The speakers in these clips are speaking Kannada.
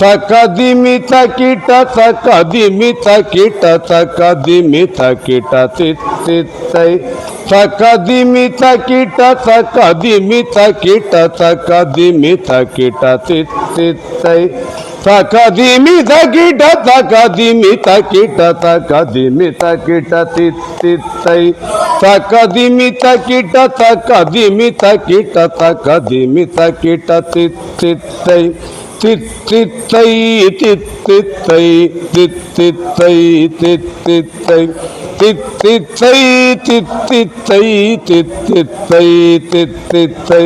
ತಕದಿಮಿತ ಕಿಟ ತಕದಿಮಿತ ಕಿಟ ತಕದಿಮಿತ ಕಿಟ ತಿತ್ತಿತ್ತೈ ತಕದಿಮಿತ ಕಿಟ ತಕದಿಮಿತ ಕಿಟ ತಕದಿಮಿತ ಕಿಟ ತಿತ್ತಿತ್ತೈ ತಕದಿಮಿತ ಕಿಟ ತಕದಿಮಿತ ಕಿಟ ತಕದಿಮಿತ ಕಿಟ ತಿತ್ತಿತ್ತೈ ತಕದಿಮಿತ ಕಿಟ ತಕದಿಮಿತ ಕಿಟ ತಕದಿಮಿತ ಕಿಟ ತಿತ್ತಿತ್ತೈ ತಿತ್ತಿತ್ತೈ ತಿತ್ತಿತ್ತೈ ತಿತ್ತಿತ್ತೈ ತಿತ್ತಿತ್ತೈ ತಿತ್ತಿತ್ತೈ ತಿತ್ತಿತ್ತೈ ತಿತ್ತಿತ್ತೈ ತಿತ್ತಿತ್ತೈ ತಿತ್ತಿತ್ತೈ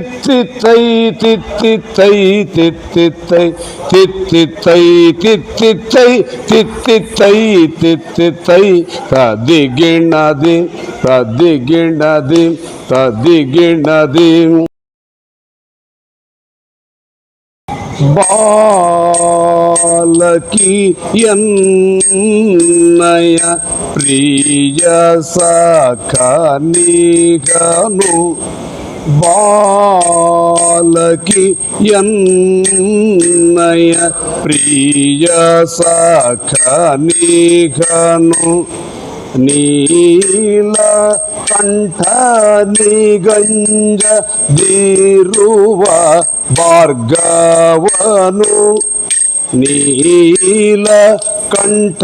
ತಿತ್ತಿತ್ತೈ ತಿತ್ತಿತ್ತೈ ತಿತ್ತಿತ್ತೈ ತಿತ್ತಿತ್ತೈ ತಿತ್ತಿತ್ತೈ ತಿತ್ತಿತ್ತೈ ತಿತ್ತಿತ್ತೈ ತದಿಗಿಣದಿ ತದಿಗಿಣದಿ ತದಿಗಿಣದಿ ಬಾಲಕಿ ಎನ್ನಯ ಪ್ರಿಯ ಸಖನಿಗನು ಬಾಲಕಿ ಎನ್ನಯ ಪ್ರಿಯ ಸಖನಿಗನು ನೀಲ ಕಂಠ ನಿಗಂಜ ದಿರುವ ಭಾರ್ಗವನು ನೀಲ ಕಂಠ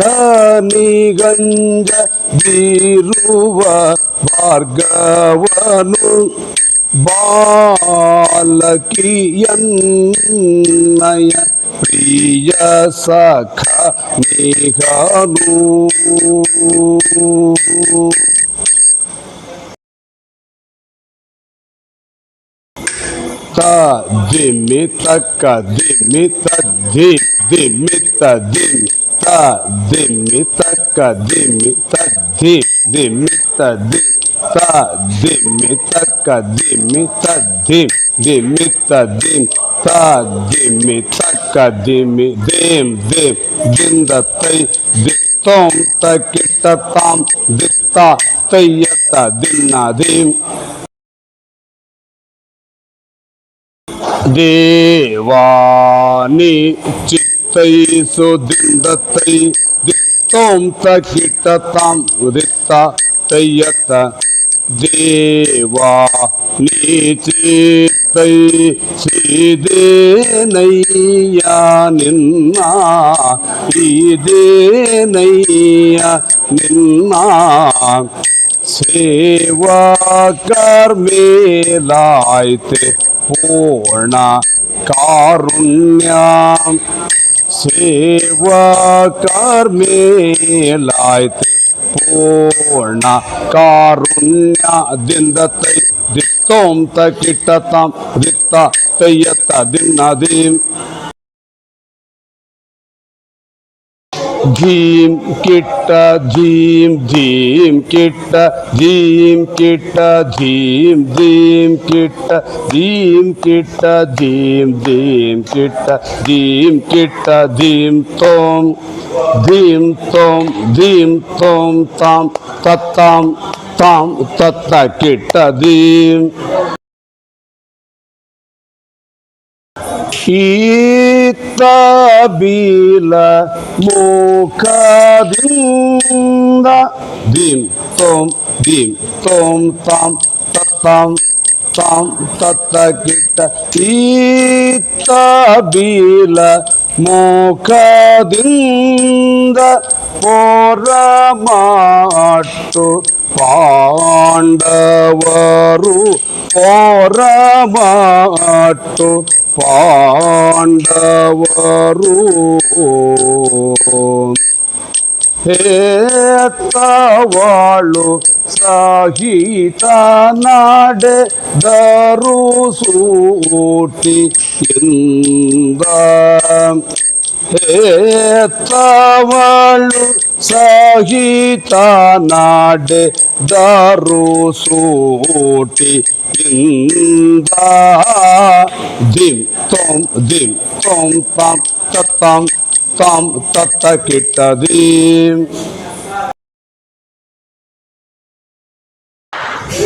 ನಿಗಂಜ ದಿರುವ ಭಾರ್ಗವನು ಬಾಲಕಿಯನ್ನಯ ಪ್ರಿಯ ಸಖ ನಿಗನು ದಿಮ್ಮಿ ತಕ್ಕ ದಿಮ್ಮಿ ತದ್ದಿ ದಿಮ್ಮಿ ತದ್ದಿಮ್ಮಿ ತ ದಿಮ್ಮಿ ತಕ್ಕ ದಿಮ್ಮಿ ತದ್ದಿ ದಿಮ್ಮಿ ತದ್ದಿ ತ ದಿಮ್ಮಿ ತಕ್ಕ ದಿಮ್ಮಿ ತದ್ದಿ ದಿಮ್ಮಿ ತದ್ದಿಮ್ ತ ದಿಮ್ಮಿ ತಕ್ಕ ದಿಮ್ಮಿ ದೇಮ್ ದೇಮ್ ದಿಂದ ತೈ ದಿತ್ತೋಂ ತಕ್ಕಿಟ್ಟ ತಾಂ ದಿತ್ತ ತಯ್ಯತ್ತ ದಿನ್ನ ದೇಮ್ ದೇವಾನಿ ಚಿತ್ತೈಸು ದಿಂದತೈ ದಿತ್ತೋಂ ತಕ್ಕಿಟ್ಟ ತಾಂ ದಿತ್ತ ತಯ್ಯತ್ತ ದೇವಾ ನೀಚಿತ್ತೈ ಶ್ರೀದೇನಯ್ಯ ನಿನ್ನ ಇದೇನಯ್ಯ ನಿನ್ನ ಸೇವಾ ಕರ್ಮೇಲಾಯ್ತೆ ಪೂರ್ಣ ಕಾರುಣ್ಯ ಸೇವಾ ಕರ್ಮೇಲಾಯ್ತೆ ಪೂರ್ಣ ಕಾರುಣ್ಯದಿಂದ ತೈ ದಿತ್ತೋಂ ತಕ್ಕಿಟ್ಟ ತಾಂ ದಿತ್ತ ತಯ್ಯತ್ತ ದಿನ್ನ ದೀಂ ಧೀಂ ಕಿಟ್ಟ ಧೀಂ ಧೀಂ ಕಿಟ್ಟ ಧೀಂ ಕಿಟ್ಟ ಧೀಂ ಧೀಂ ಕಿಟ್ಟ ಧೀಂ ಕಿಟ್ಟ ಧೀಂ ಧೀಂ ಕಿಟ್ಟ ಧೀಂ ಕಿಟ್ಟ ಧೀಂ ತೋಂ ಧೀಂ ತೋಂ ತಾಂ ತತ್ತಾಂ ತಾಂ ತತ್ತ ಕಿಟ್ಟ ಧೀಂ ಈತ ಬೀಲ ಮುಖದಿಂದ ಧೀಂ ತೋಂ ತಾಂ ತತ್ತಾಂ ತಾಂ ತತ್ತ ಕಿಟ್ಟ ಈತ ಬೀಲ ಮುಖದಿಂದ ಪೋರಮಾಟ್ಟು ಪಾಂಡವರು ಪೋರಮಾಟ್ಟು ಪಾಂಡವರು ಹೇತವಾಳು ಸಹಿತ ನಡೆದರು ಸೂಟಿಯಿಂದ ಹೇತವಾಳು ಸಹಿತ ನಡೆದರು ಸೂಟಿಯಿಂದ ಧಿಂ ತೋಂ ತಾಂ ತತ್ತಾಂ ತಾಂ ತತ್ತ ಕಿಟ್ಟ ಧೀಂ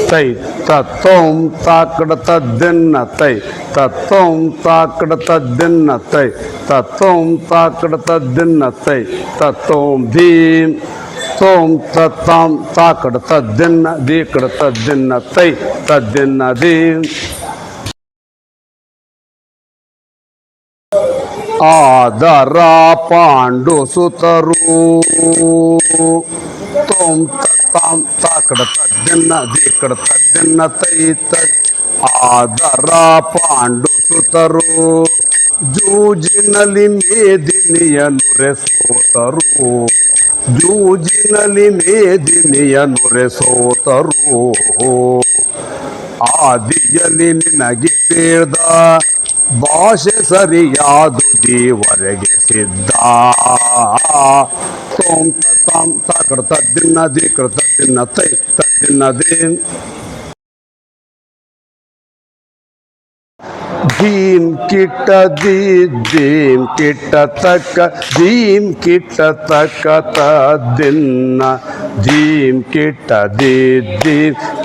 ತೈ ತತ್ತೋಂ ತಾಕಡ ತದ್ದಿನ್ನ ತೈ ತತ್ತೋಂ ತಾಕಡ ತದ್ದಿನ್ನ ತೈ ತತ್ತೋಂ ತಾಕಡ ತದ್ದಿನ್ನ ತೈ ತತ್ತೋಂ ಧೀಂ ತೋಂ ತತ್ತಾಂ ತಾಕಡ ತದ್ದಿನ್ನ ದೀಕಡ ತದ್ದಿನ್ನ ತೈ ತದ್ದಿನ್ನ ಧೀಂ ಆದರ ಪಾಂಡು ಸುತರು ತೋಂ ತತ್ತಾಂ ತಾಕಡ ತದ್ದಿನ್ನ ದೀಕಡ ತದ್ದಿನ್ನ ತೈ ಆದರ ಪಾಂಡು ಸುತರು ಜೂಜಿನಲ್ಲಿ ಮೇದಿನಿಯನುರೆ ಸೋತರು ಜೂಜಿನಲ್ಲಿ ಮೇದಿನಿಯನುರೆ ಸೋತರು ಆದಿಯಲ್ಲಿ ನಿನಗೆ ತಿಳಿದ ಭಾಷೆ ಸರಿಯಾದು ದೇವರೆಗೆ ಸಿದ್ಧ ತೋಂ ತತ್ತಾಂ ತಾಕಡ ತದ್ದಿನ್ನ ದೀಕಡ ತದ್ದಿನ್ನ ತೈ ತದ್ದಿನ್ನ ದೇಂ ಧೀಂ ಕಿಟ್ಟ ದೀಂ ಕಿಟ್ಟ ತಕ್ಕ ಧೀಂ ಕಿಟ್ಟ ತಕ್ಕ ತದ್ದಿನ್ನ ಧೀಂ ಕಿಟ್ಟ ದೀಂ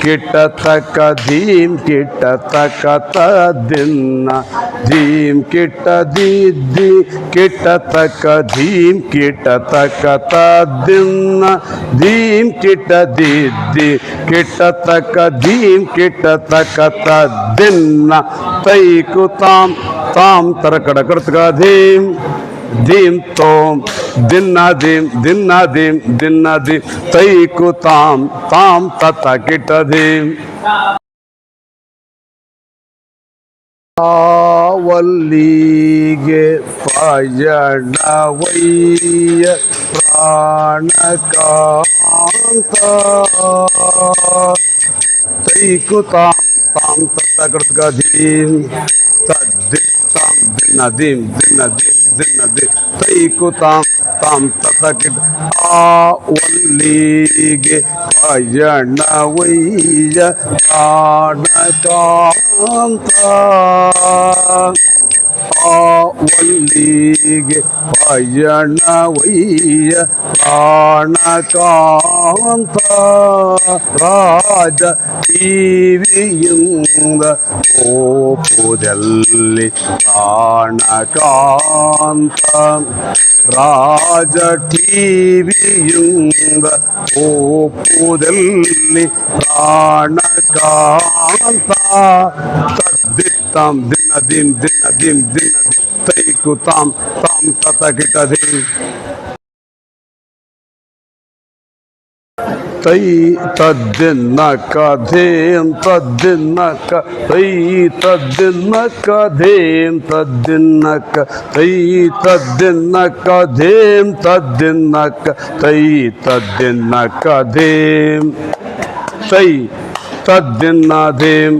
ಕಿಟ್ಟ ತಕ್ಕ ಧೀಂ ಕಿಟ್ಟ ತಕ್ಕ ತದ್ದಿನ್ನ ಧೀಂ ಕಿಟ್ಟ ದೀ ಕಿಟ್ಟ ತಕ್ಕ ಧೀಂ ಕಿಟ್ಟ ತಕ್ಕ ತದ್ದಿನ್ನ ಧೀಂ ಕಿಟ್ಟ ದೀ ಕಿಟ್ಟ ತಕ್ಕ ಧೀಂ ಕಿಟ್ಟ ತಕ್ಕ ತದ್ದಿನ್ನ ತೈಕು ತಾಂ ತಾಂ ತರಕಡ ಕರ್ತಕ ಧೀಂ ಧೀಂ ತೋಂ ದಿನ್ನ ಧೀಂ ದಿನ್ನ ಧೀಂ ತೈಕು ತಾಂ ತಾಂ ತತ ಕಿಟ ಧೀಂ ವಲ್ಲಿಗೆ ಪಯಣವಯ್ಯ ಪ್ರಾಣಕಾಂತ ತೈಕು ತಾಂ ತಾಂ ತತ ಕರ್ತಕ ಧೀಂ ತದ್ದಿತ್ತಾಂ ದಿನ್ನ ಧೀಂ ತೈಕು ತಾಂ ತಾಂ ತತ ಕಿಟ ಆ ವಲ್ಲಿಗೆ ಪಯಣವಯ್ಯ ಪ್ರಾಣಕಾಂತ ವಲ್ಲಿಗೆ ಪಯಣವಯ್ಯ ಪ್ರಾಣಕಾಂತ ರಾಜ ಟಿವಿಯಿಂದ ಕೋಪುದಲ್ಲಿ ಪ್ರಾಣಕಾಂತ ರಾಜ ಟಿವಿಯಿಂದ ಕೋಪುದಲ್ಲಿ ಪ್ರಾಣಕಾಂತ ತದ್ದಿತ್ತಾಂ ದಿನ್ನ ಧೀಂ ತೈಕು ತಾಂ ತಾಂ ತತ ಕಿಟ ಧೀಂ ತೈ ತದ್ದಿನ್ನ ಕಧೇಂ ತದ್ದಿನ್ನ ಕ ತೈ ತದ್ದಿನ್ನ ಕಧೇಂ ತದ್ದಿನ್ನ ಕ ತೈ ತದ್ದಿನ್ನ ಕಧೇಂ ತದ್ದಿನ್ನ ಕ ತೈ ತದ್ದಿನ್ನ ಕಧೇಂ ತೈ ತದ್ದಿನ್ನ ಧೇಂ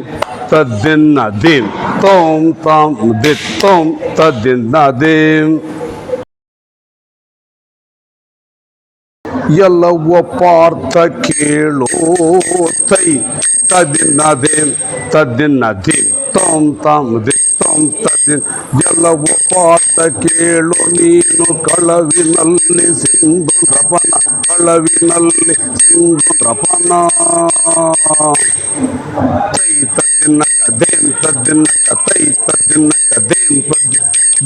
ತದ್ದಿನ್ನ ಧೀಂ ತೋಂ ತಾಂ ದಿತ್ತೋಂ ತದ್ದಿನ್ನ ಧೀಂ ಎಲ್ಲವ ಪಾರ್ಥ ಕೇಳೋ ತೈ ತದ್ದಿನ್ನ ಧೀಂ ತೋಂ ತಾಂ ದಿತ್ತೋಂ ತದ್ದಿನ್ ಎಲ್ಲವ ಪಾರ್ಥ ಕೇಳು ನೀನು ಕಳವಿನಲ್ಲಿ ಸಿಂಧು ರಪನ ಕಳವಿನಲ್ಲಿ ಸಿಂಧು ರಪನ ತೈ ತದ್ದಿನ್ನ ಕದೇಂ ತದ್ದಿನ್ನ ತೈ ತದ್ದಿನ್ನ ಕದೇಂ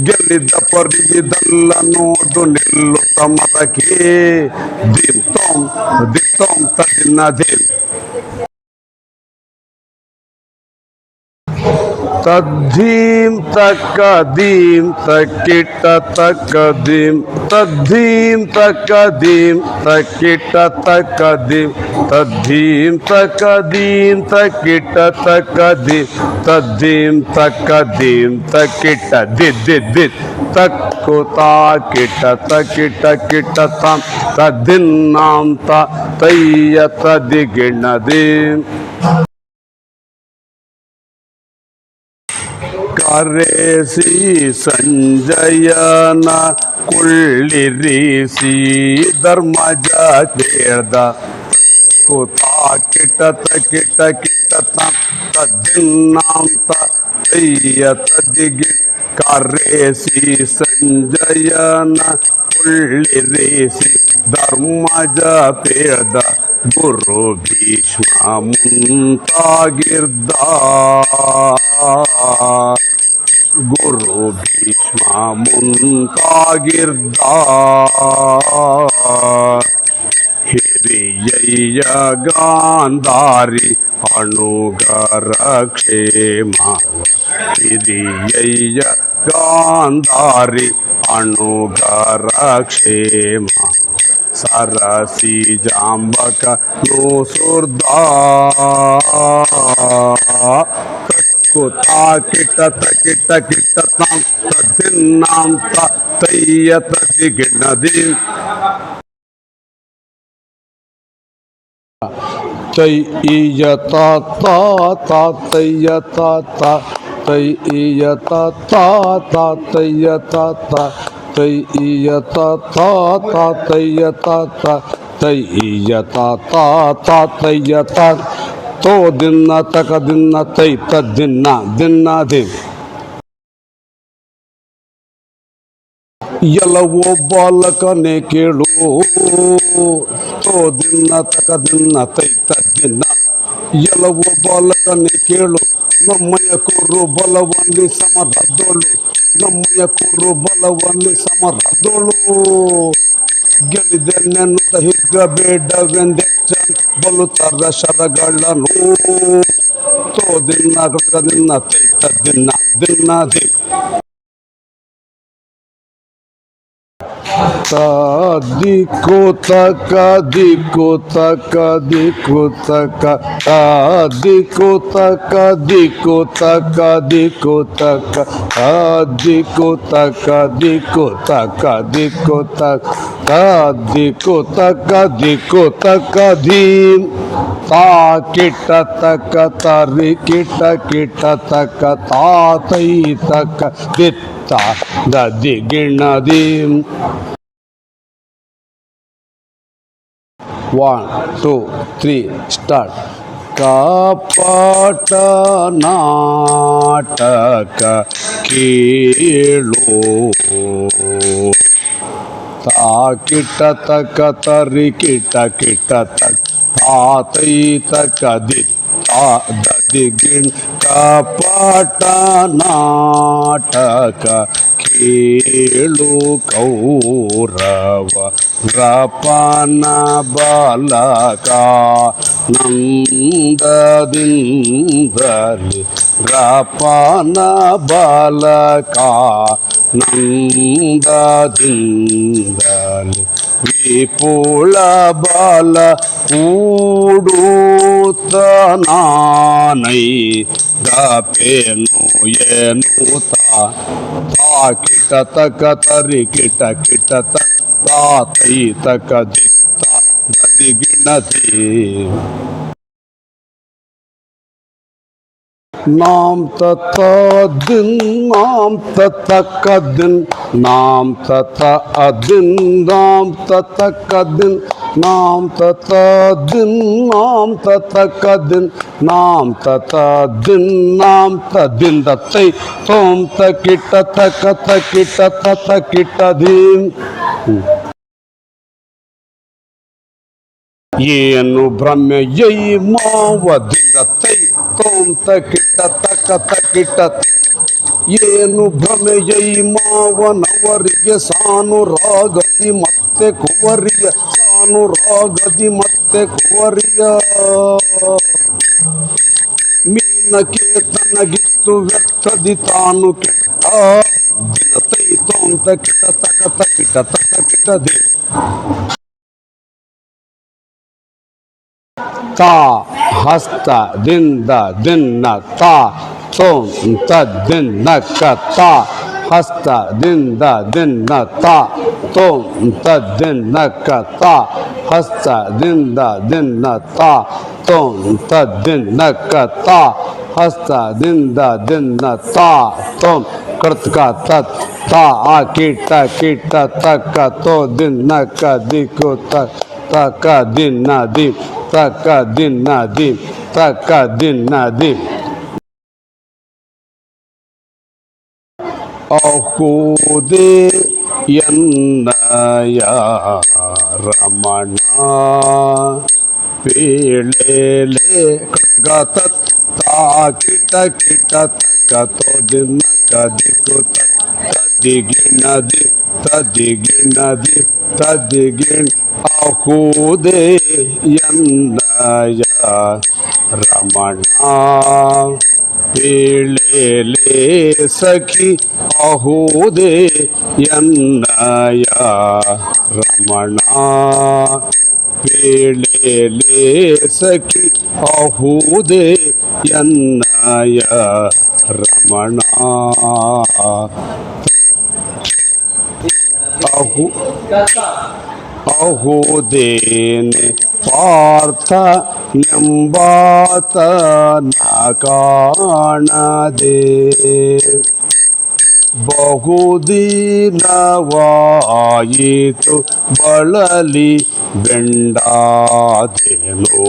ಗೆಲ್ಲಿದ್ದ ಪರಿಗಿದಲ್ಲ ನೋಡು ನಿಲ್ಲುತ್ತ ಮರಕ್ಕೆ ಧೀಂ ತೋಂ ದಿತ್ತೋಂ ತದ್ದಿನ್ನ ಧೀಂ ತದ್ಧೀಂ ತಕ್ಕ ಧೀಂ ತಕ್ಕಿಟ್ಟ ತಕ್ಕ ಧೀಂ ತದ್ಧೀಂ ತಕ್ಕ ಧೀಂ ತಕ್ಕಿಟ್ಟ ತಕ್ಕ ಧೀಂ ತದ್ಧೀಂ ತಕ್ಕ ಧೀಂ ತಕ್ಕಿಟ್ಟ ತಕ್ಕ ಧೀಂ ತದ್ಧೀಂ ತಕ್ಕ ಧೀಂ ತಕ್ಕಿಟ್ಟ ದಿದ್ ತಕ್ಕು ತಾ ಕಿಟ್ಟ ತಕ್ಕಿಟ್ಟ ಕಿಟ್ಟ ತಾಂ ತದ್ದಿನ್ನಾಂ ತಯ್ಯ ತದಿಗಿಣ್ಣ ಧೀಂ ಕರೆಸಿ ಸಂಜಯನ ಕುಳ್ಳಿರಿಸಿ ಧರ್ಮಜ ಕೇಳ್ದ ಕೂತಾ ಕಿಟ್ಟ ತದ್ದಿನ್ನಾಂತ ತಯ್ಯ ತದಿಗಿ ಕರೆಸಿ ಸಂಜಯನ ಕುಳ್ಳಿರಿಸಿ ಧರ್ಮಜ ಪೇಳ್ದ ಗುರು ಭೀಷ್ಮ ಮುಂತಾಗಿರ್ದ ಗುರು ಭೀಷ್ಮ ಮುಂತಾಗಿರ್ದ ಹಿರಿಯಯ್ಯ ಗಾಂಧಾರಿ ಅಣುಗರ ಕ್ಷೇಮ ಹಿರಿಯಯ್ಯ ಗಾಂಧಾರಿ ಅಣುಗರ ಕ್ಷೇಮ ಸರಸಿ ಜಾಂಬಕ ನೋಸುರ್ದ ಕತ್ಕುತಾ ಕಿಟತ ಕಿಟ ಕಿಟತಾಂ ತದ್ದಿನ್ನಾಂ ತಯ್ಯ ತದ್ದಿಗಿಣದಿ ತೈ ಇಯ ತಾತ ತಾತಯ್ಯ ತಾತ ತೈ ಇಯ ತಾತ ತಾತಯ್ಯ ತಾತ ತೈ ಇಯ ತಾತ ತಾತಯ್ಯ ತಾತ ತೈ ಇಯ ತಾತ ತಾತಯ್ಯ ತಾತ ತೋ ದಿನ್ನ ತಕ ದಿನ್ನ ತೈ ತದ್ದಿನ್ನ ದಿನ್ನದಿ ಎಲ್ಲವೋ ಬಾಲಕನೇ ಕೇಳು ತೋ ದಿನ್ನ ತಕ ದಿನ್ನ ತೈ ತದ್ದಿನ್ನ ಎಲ್ಲವೋ ಬಾಲಕನೇ ಕೇಳು ನಮ್ಮಯ ಕುರು ಬಲವನ್ನಿ ಸಮರದೋಳು ನಮ್ಮಯ ಕುರು ಬಲವನ್ನಿ ಸಮರದೋಳು ಗೆಲ್ಲಿದೆ ನೆನ್ನುತ್ತ ಹಿಗ್ಗಬೇಡವೆಂದೆಚ್ಚ ಬಲುತರ ಶರಗಳನ್ನು ತೋ ದಿನ್ನ ದಿನ್ನ ತೈ ತದ್ದಿನ್ನ ದಿನ್ನದಿ ದಿಕ್ಕು ತಕ ದಿಕ್ಕು ತಕ ದಿಕ್ಕು ತಕ ದಿಕ್ಕು ತಕ ದಿಕ್ಕು ತಕ ದಿಕ್ಕು ತಕ ದಿಕ್ಕು ತಕ ದಿಕ್ಕು ತಕ ದಿಕ್ಕು ತಕ ದಿಕ್ಕು ತಕ ದಿಕ್ಕು ತಕ ಧೀಂ ತಾ ಕಿಟ ತಕ ತರಿ ಕಿಟ ಕಿಟ ತಕ ತಾತೈ ತಕ ದಿತ್ತ ದದಿ ಗಿಣದೀಂ 1 2 3 ಸ್ಟಾರ್ಟ್ ಕಪಟ ನಾಟಕ ಕೇಳು ತಾ ಕಿಟ ತಕ ತರಿ ಕಿಟ ಕಿಟ ತಕ ತಾತೈ ತಕ ದಿತ್ತ ದದಿ ಗಿಣ ಕಪಟ ನಾಟಕ ಕೇಳು ಕೌರವ ರಪನ ಬಾಲಕ ನಂದದಿಂದಲಿ ರಪನ ಬಾಲಕ ನಂದದಿಂದಲಿ ವಿಪುಲ ಬಾಲ ಕೂಡೂತ ನಾನೈ ಗಪೇನು ಏನು ತಾ ಕಿಟ ತಕ ತರಿ ಕಿಟ ಕಿಟ ತಾತೈ ತಕ ದಿತ್ತ ದದಿ ಗಿಣತಿ नाम तथा दिन नाम तथा कदिन नाम तथा अदिन नाम तथा कदिन नाम तथा दिन नाम तथा कदिन नाम तथा दिन नाम तदिन दत्तै तोम तकिट तक तकिट तकिट धीम ಏನು ಭ್ರಮೆಯೈ ಮಾವದಿಂದ ತೈ ತೋಂತ ಕಿಟ್ಟ ತಕ ತಕಿಟ್ಟ ಏನು ಭ್ರಮೆಯೈ ಮಾವನವರಿಗೆ ಸಾನು ರಾಗದಿ ಮತ್ತೆ ಕುವರಿಯ ಸಾನು ರಾಗದಿ ಮತ್ತೆ ಕುವರಿಯ ಮೀನಕೇತನಗಿತ್ತು ವ್ಯರ್ಥದಿ ತಾನು ಕೆಟ್ಟ ದಿನ ತೈ ತೋಂತ ಕಿಟ್ಟ ತಕ ತಕಿಟ್ಟ ತಕಿಟ್ಟದೆ ತಾ ಹಸ್ತ ದಿಂದ ದಿನ್ನ ತಾ ತೋಂ ತದ್ದಿನ್ನ ಕ ತಾ ಹಸ್ತ ದಿಂದ ದಿನ್ನ ತಾ ತೋಂ ತದ್ದಿನ್ನ ಕ ತಾ ಹಸ್ತ ದಿಂದ ದಿನ್ನ ತಾ ತೋಂ ತದ್ದಿನ್ನ ಕ ತಾ ಹಸ್ತ ದಿಂದ ದಿನ್ನ ತಾ ತೋಂ ಕೃತ್ಕ ತತ್ ತಾ ಆ ಕೀಟ ಕೀಟ ತಕ್ಕ ತೋ ದಿನ್ನ ಕ ದಿಕ್ಕು ತಕ ದಿನ್ನ ದಿ ತಕ ದಿನ್ನ ದಿ ತಕ ದಿನ್ನ ದಿ ಅಹೋದೆ ಎನ್ನಯ ರಮಣ ಪೀಳೇಲೆ ಕೃತ್ಗತ ಕಿಟ ಕಿಟ ತಕತೋ ದಿನ ಕದಿಕುತ ತದಿಗಿಣದಿ ತದಿಗಿಣದಿ ತದಿಗಿಣ ಅಹುದೇ ಎನ್ನಯ ರಮಣ ಪೀಳೇಲೆ ಸಖಿ ಅಹುದೇ ಎನ್ನಯ ರಮಣ ಪೀಳೇಲೆ ಸಖಿ ಅಹುದೇ ಎನ್ನಯ ರಮಣ ಅಹುದೇನೆ ಪಾರ್ಥ ಎಂಬಾತನ ಕಾಣದೆ ಬಹುದಿನವಾಯಿತು ಬಳಲಿ ಬೆಂಡಾದೆನೋ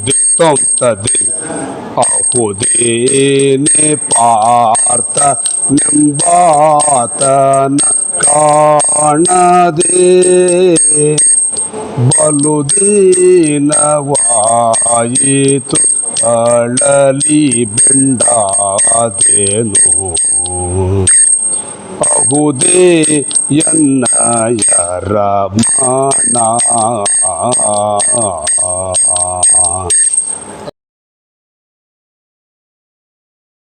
ದಿತ್ತೊಂತದೆ ಅಹುದೇನೆ ಪಾರ್ಥ ನೆಂಬಾತನ ಕಾಣದೆ ಬಲುದಿನವಾಯಿತು ಅಳಲಿ ಬೆಂಡಾದೆನೋ ಅಹುದೇ ಎನ್ನಯ ರಮಣ.